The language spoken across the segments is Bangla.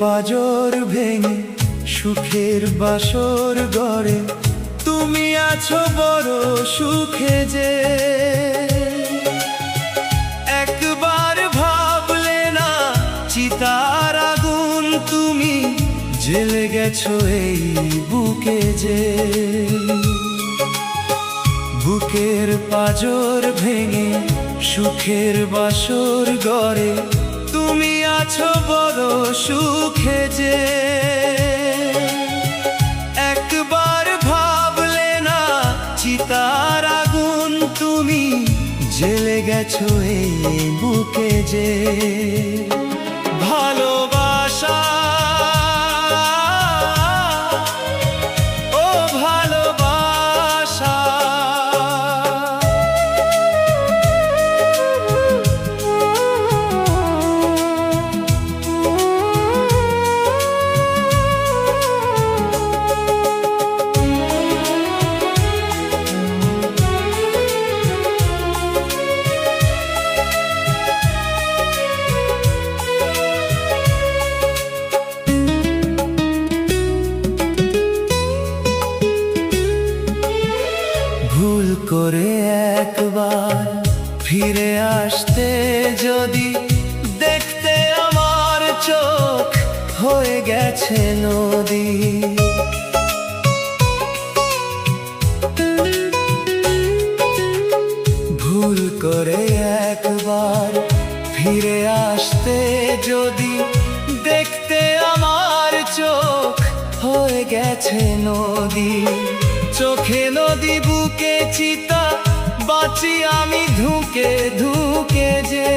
পাঁজর ভেঙে সুখের বাসর গড়ে তুমি আছো বড় সুখে যে। একবার ভাবলে না চিতার আগুন তুমি জ্বেলে গেছো এই বুকে যে। বুকের পাঁজর ভেঙে সুখের বাসর গড়ে তুমি আছো বড় সুখে যে। একবার ভাবলে না চিতার আগুন তুমি জ্বেলে গেছো এই বুকে যে। ভালোবাসা ও ভালোবাসা ভুল করে একবার ফিরে আসতে যদি দেখতে আমার চোখ হয়ে গেছে নদী। ভুল করে একবার ফিরে আসতে যদি দেখতে আমার চোখ হয়ে গেছে নদী। চোখে নদী বুকে চিতা বাঁচি আমি ধুকে ধুকে যে।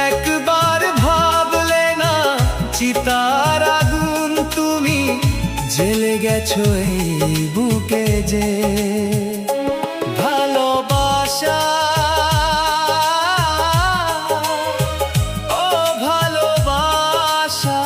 একবার ভাবলে না চিতার আগুন তুমি জ্বেলে গেছো এই বুকে যে। ভালোবাসা ও ভালোবাসা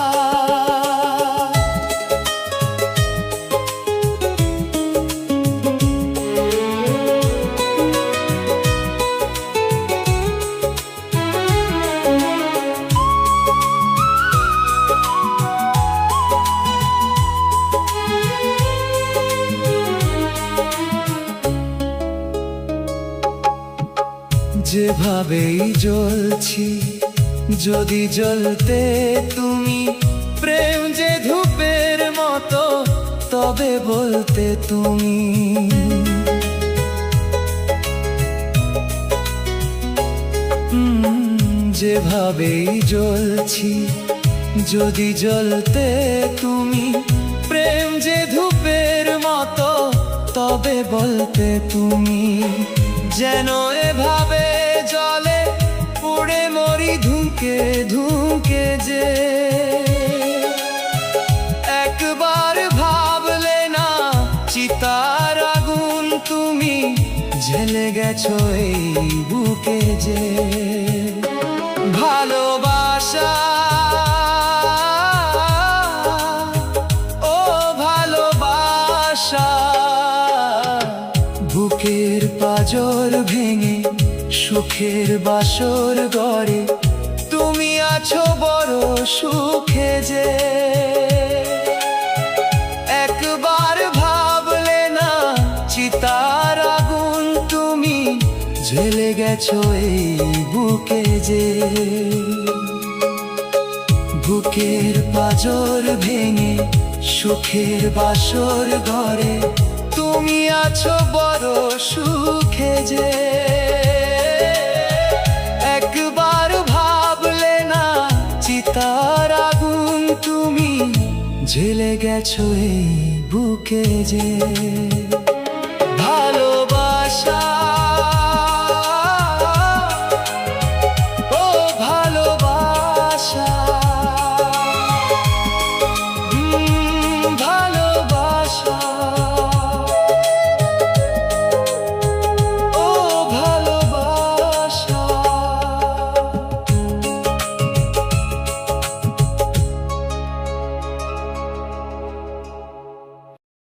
যেভাবেই জ্বলছি যদি জ্বলতে তুমি প্রেম যে ধূপের মতো তবে বলতে তুমি। যেভাবেই জ্বলছি যদি জ্বলতে তুমি প্রেম যে ধূপের মতো তবে বলতে তুমি। যেন এভাবে জলে পুড়ে মরি ধুকে ধুকে যে। একবার ভাবলে না চিতার আগুন তুমি জ্বেলে গেছো এই বুকে যে। ভালোবাসা ও ভালোবাসা বুকের পাঁজর ভেঙে সুখের বাসর গড়ে তুমি আছো বড় সুখে যে। একবার ভাবলে না চিতার আগুন তুমি জ্বেলে গেছো এই বুকে যে। বুকের পাঁজর ভেঙে সুখের বাসর গড়ে তুমি আছো বড় সুখে যে। একবার ভাবলে না চিতার আগুন তুমি জ্বেলে গেছো এই বুকে যে। ভালোবাসা